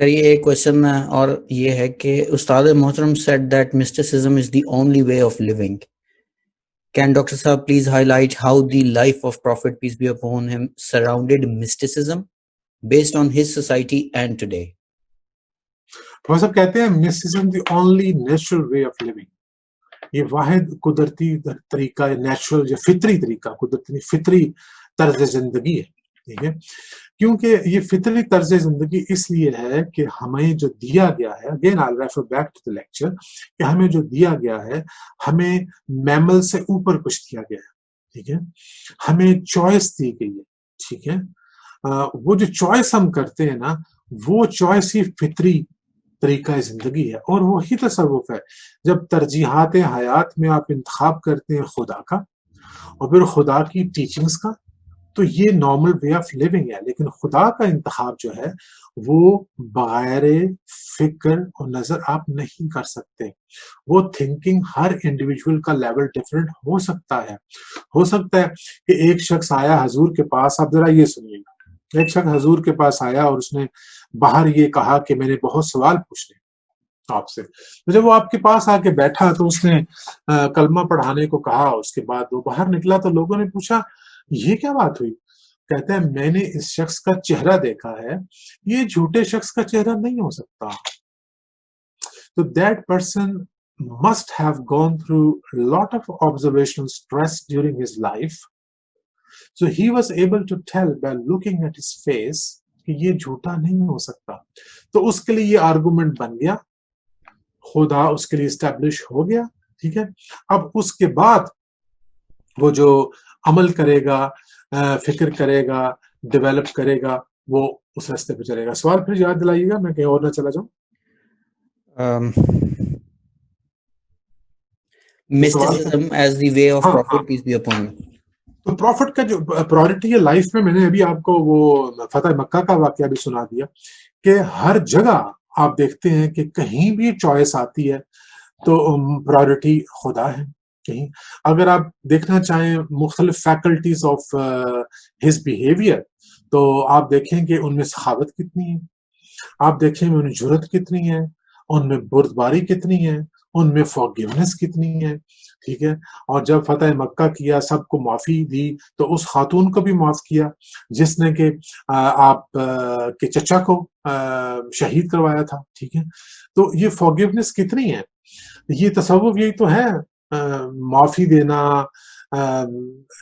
سر یہ ایک کوشچن اور یہ ہے کہ استاد محترم said that mysticism is the only way of living. Can Dr. Saab please highlight how the life of Prophet peace be upon him surrounded mysticism based on his society and today? وہ سب کہتے ہیں mysticism the only natural way of living. یہ واحد قدرتی طریقہ، natural یا فطری طریقہ، قدرتی فطری طرز زندگی ہے. ٹھیک ہے، کیونکہ یہ فطری طرز زندگی اس لیے ہے کہ ہمیں جو دیا گیا ہے، again I refer back to the lecture, کہ ہمیں جو دیا گیا ہے، ہمیں میمل سے اوپر کچھ دیا گیا ہے. ٹھیک ہے، ہمیں چوائس دی گئی ہے. ٹھیک ہے، وہ جو چوائس ہم کرتے ہیں نا، وہ چوائس ہی فطری طریقہ زندگی ہے، اور وہی تصوف ہے. جب ترجیحات حیات میں آپ انتخاب کرتے ہیں خدا کا اور پھر خدا کی ٹیچنگز کا، تو یہ نارمل وے آف لیونگ ہے. لیکن خدا کا انتخاب جو ہے وہ بغیر فکر اور نظر آپ نہیں کر سکتے. وہ تھنکنگ ہر انڈیویجول کا لیول ڈفرینٹ ہو سکتا ہے. ہو سکتا ہے کہ ایک شخص آیا حضور کے پاس، آپ ذرا یہ سنیے گا، ایک شخص حضور کے پاس آیا اور اس نے باہر یہ کہا کہ میں نے بہت سوال پوچھنے آپ سے. جب وہ آپ کے پاس آ کے بیٹھا تو اس نے کلمہ پڑھانے کو کہا. اس کے بعد وہ باہر نکلا تو لوگوں نے پوچھا یہ کیا بات ہوئی؟ کہتا ہے میں نے اس شخص کا چہرہ دیکھا ہے، یہ جھوٹے شخص کا چہرہ نہیں ہو سکتا. تو that person must have gone through a lot of observational stress during his life. So he was able to tell by looking at his face کہ یہ جھوٹا نہیں ہو سکتا. تو اس کے لیے یہ آرگومنٹ بن گیا، خدا اس کے لیے اسٹیبلش ہو گیا. ٹھیک ہے، اب اس کے بعد وہ جو عمل کرے گا، فکر کرے گا، ڈیولپ کرے گا، وہ اس راستے پہ چلے گا. سوال پھر یاد دلائیے گا، میں کہیں اور نہ چلا جاؤں. Mysticism as the way of Prophet peace be upon him. تو پروفٹ کا جو پرائورٹی ہے لائف میں نے ابھی آپ کو وہ فتح مکہ کا واقعہ بھی سنا دیا کہ ہر جگہ آپ دیکھتے ہیں کہ کہیں بھی چوائس آتی ہے تو پرائورٹی خدا ہے. کہیں اگر آپ دیکھنا چاہیں مختلف فیکلٹیز آف ہز بیہیویئر تو آپ دیکھیں کہ ان میں سخاوت کتنی ہے، آپ دیکھیں ان میں جرأت کتنی ہے، ان میں بردباری کتنی ہے، ان میں فارگیونیس کتنی ہے. ٹھیک ہے، اور جب فتح مکہ کیا، سب کو معافی دی، تو اس خاتون کو بھی معاف کیا جس نے کہ آپ کے چچا کو شہید کروایا تھا. ٹھیک ہے، تو یہ فارگیونیس کتنی ہے. یہ تصوف یہی تو ہے، معافی دینا،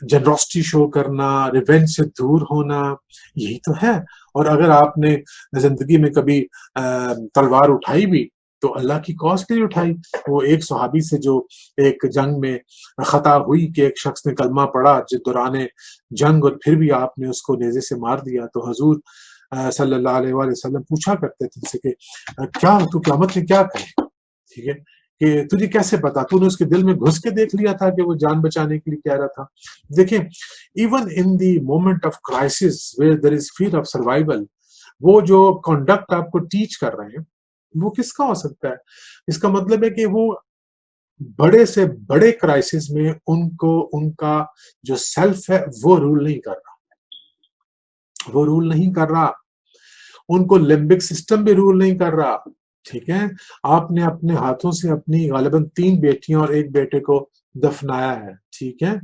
جنراسٹی شو کرنا، ریونج سے دور ہونا، یہی تو ہے. اور اگر آپ نے زندگی میں کبھی تلوار اٹھائی بھی تو اللہ کی کاز کے لیے اٹھائی. وہ ایک صحابی سے جو ایک جنگ میں خطا ہوئی کہ ایک شخص نے کلمہ پڑھا دوران جنگ، اور پھر بھی آپ نے اس کو نیزے سے مار دیا، تو حضور صلی اللہ علیہ وآلہ وسلم پوچھا کرتے تھے سے کہ کیا تو قیامت میں کیا کرے. ٹھیک ہے، کہ تجھے کیسے پتا، تو نے اس کے دل میں گھس کے دیکھ لیا تھا کہ وہ جان بچانے کے لیے کہہ رہا تھا. دیکھیں even in the moment of crisis where there is fear of survival, وہ جو کنڈکٹ آپ کو ٹیچ کر رہے ہیں وہ کس کا ہو سکتا ہے؟ اس کا مطلب ہے کہ وہ بڑے سے بڑے کرائسس میں ان کا جو سیلف ہے وہ رول نہیں کر رہا، وہ رول نہیں کر رہا. ان کو لمبک سسٹم بھی رول نہیں کر رہا. ٹھیک ہے، آپ نے اپنے ہاتھوں سے اپنی غالباً 3 بیٹیاں اور 1 بیٹے کو دفنایا ہے. ٹھیک ہے،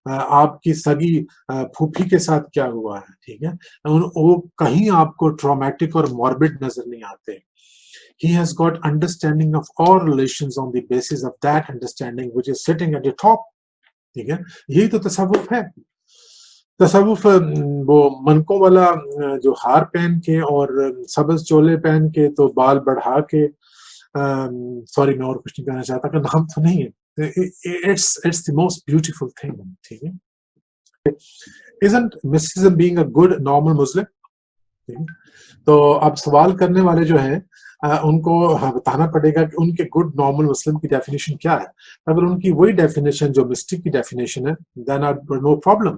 آپ کی سگی پھوپھی کے ساتھ کیا ہوا ہے. ٹھیک ہے، وہ کہیں آپ کو ٹرامیٹک اور موربڈ نظر نہیں آتے. He has got understanding of all relations on the basis of that understanding which is sitting at the top. ٹھیک ہے، یہی تو تصوف ہے. تصوف وہ منکوں والا جو ہار پہن کے اور سبز چولے پہن کے تو بال بڑھا کے، سوری میں اور کچھ نہیں کہنا چاہتا کہ نام تو نہیں ہے. It's the most beautiful thing. ٹھیک ہے، isn't mysticism being a good normal Muslim? تو اب سوال کرنے والے جو ہیں ان کو بتانا پڑے گا کہ ان کے گڈ نارمل مسلم کی ڈیفینیشن کیا ہے. اگر ان کی وہی ڈیفینیشن جو مسٹک کی ڈیفینیشن ہے دین نو پرابلم.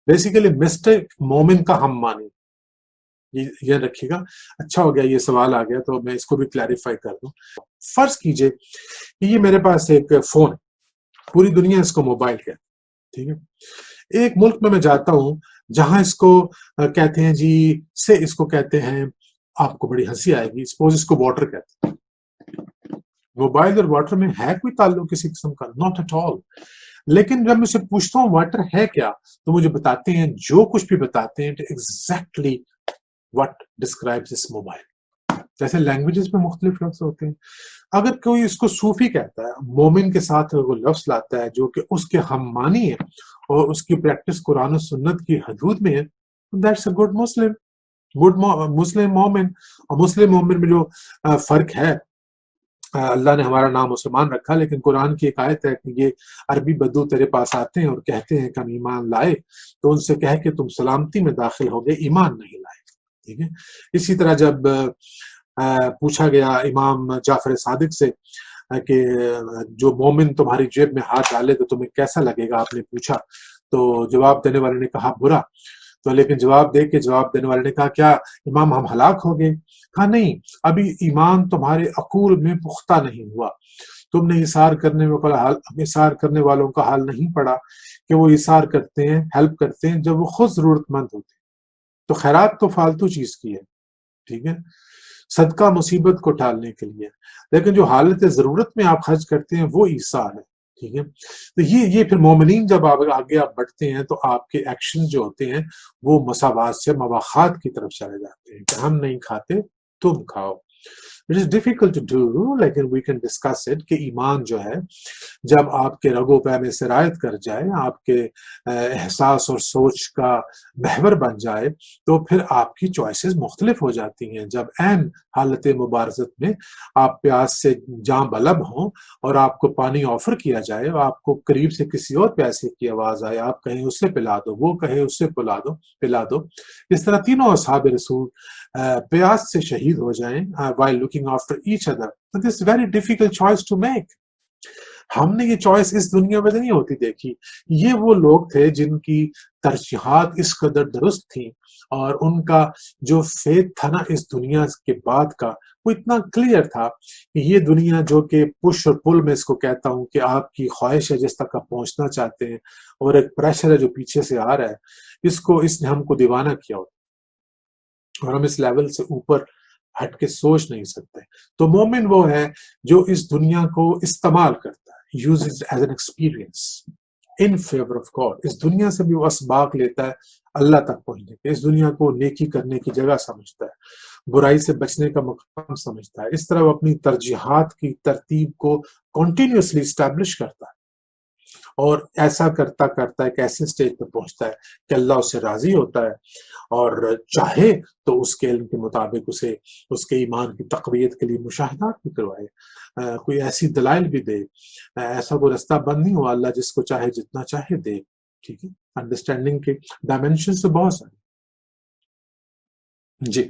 بیسیکلی مسٹک مومن کا ہم مانی، یہ رکھیے گا. اچھا ہو گیا یہ سوال آ گیا تو میں اس کو بھی کلیریفائی کر دوں. فرض کیجئے کہ یہ میرے پاس ایک فون ہے، پوری دنیا اس کو موبائل کہتے. ٹھیک ہے، ایک ملک میں جاتا ہوں جہاں اس کو کہتے ہیں جی سے اس کو کہتے ہیں آپ کو بڑی ہنسی آئے گی، سپوز اس کو واٹر کہتے ہیں. موبائل اور واٹر میں ہے کوئی تعلق کسی قسم کا؟ Not at all. لیکن جب میں اسے پوچھتا ہوں واٹر ہے کیا، تو مجھے بتاتے ہیں، جو کچھ بھی بتاتے ہیں exactly what describes this mobile. جیسے لینگویجز میں مختلف لفظ ہوتے ہیں. اگر کوئی اس کو صوفی کہتا ہے، مومن کے ساتھ وہ لفظ لاتا ہے جو کہ اس کے ہم معنی ہے اور اس کی پریکٹس قرآن و سنت کی حدود میں ہے، that's a good Muslim. Good Muslim مومن. اور مسلم مومن میں جو فرق ہے، اللہ نے ہمارا نام مسلمان رکھا، لیکن قرآن کی ایک آیت ہے کہ یہ عربی بدو تیرے پاس آتے ہیں اور کہتے ہیں کہ ہم ایمان لائے، تو ان سے کہہ کہ تم سلامتی میں داخل ہو گئے، ایمان نہیں لائے. ٹھیک ہے. اسی طرح جب پوچھا گیا امام جعفر صادق سے کہ جو مومن تمہاری جیب میں ہاتھ ڈالے تو تمہیں کیسا لگے گا، آپ نے پوچھا، تو جواب دینے والے نے کہا برا. تو لیکن جواب دینے والے نے کہا کیا امام ہم ہلاک ہو گئے؟ کہا نہیں، ابھی ایمان تمہارے عقول میں پختہ نہیں ہوا. تم نے اثار کرنے والوں کا حال نہیں پڑا کہ وہ اثار کرتے ہیں، ہیلپ کرتے ہیں جب وہ خود ضرورت مند ہوتے ہیں. تو خیرات تو فالتو چیز کی ہے، ٹھیک ہے، صدقہ مصیبت کو ٹالنے کے لیے، لیکن جو حالت ضرورت میں آپ خرچ کرتے ہیں وہ ایثار ہے. ٹھیک ہے. تو یہ پھر مومنین جب آگے آپ بڑھتے ہیں تو آپ کے ایکشن جو ہوتے ہیں وہ مساوات سے مواخات کی طرف چلے جاتے ہیں کہ ہم نہیں کھاتے تم کھاؤ. It is difficult to do, لیکن we can discuss it کہ ایمان جو ہے جب آپ کے رگ و پے میں سرایت کر جائے، آپ کے احساس اور سوچ کا محور بن جائے، تو پھر آپ کی چوائسز مختلف ہو جاتی ہیں. جب عین حالت مبارزت میں آپ پیاس سے جاں بلب ہوں اور آپ کو پانی آفر کیا جائے، آپ کو قریب سے کسی اور پیاسے کی آواز آئے، آپ کہیں اسے پلا دو، وہ کہے اسے پلا دو. اس طرح تینوں اصحاب رسول پیاس سے شہید ہو جائیں while looking after each other. But this is a very difficult choice to make. ہم نے یہ چوائس اس دنیا میں نہیں ہوتی دیکھی. یہ وہ لوگ تھے جن کی ترجیحات اس قدر درست تھیں اور ان کا جو فیت تھا نا اس دنیا کے بعد کا، وہ اتنا کلیئر تھا کہ یہ دنیا جو کہ پش اور پل میں اس کو کہتا ہوں کہ آپ کی خواہش ہے جس تک آپ پہنچنا چاہتے ہیں، اور ایک پریشر ہے جو پیچھے سے آ رہا ہے، اس نے ہم کو دیوانہ کیا ہوتا اور ہم اس لیول سے اوپر ہٹ کے سوچ نہیں سکتے. تو مومن وہ ہے جو اس دنیا کو استعمال کرتا ہے، uses as an experience in favor of God. اس دنیا سے بھی وہ اسباق لیتا ہے اللہ تک پہنچنے کے، اس دنیا کو نیکی کرنے کی جگہ سمجھتا ہے، برائی سے بچنے کا مقام سمجھتا ہے. اس طرح وہ اپنی ترجیحات کی ترتیب کو کنٹینیوسلی اسٹیبلش کرتا ہے، اور ایسا کرتا کرتا ایک ایسے سٹیج پہ پہنچتا ہے کہ اللہ اسے راضی ہوتا ہے اور چاہے تو اس کے علم کے مطابق اسے اس کے ایمان کی تقویت کے لیے مشاہدات بھی کروائے، کوئی ایسی دلائل بھی دے. ایسا کوئی رستہ بند نہیں ہوا، اللہ جس کو چاہے جتنا چاہے دے. ٹھیک ہے. انڈرسٹینڈنگ کے ڈائمینشن سے بہت سارے. جی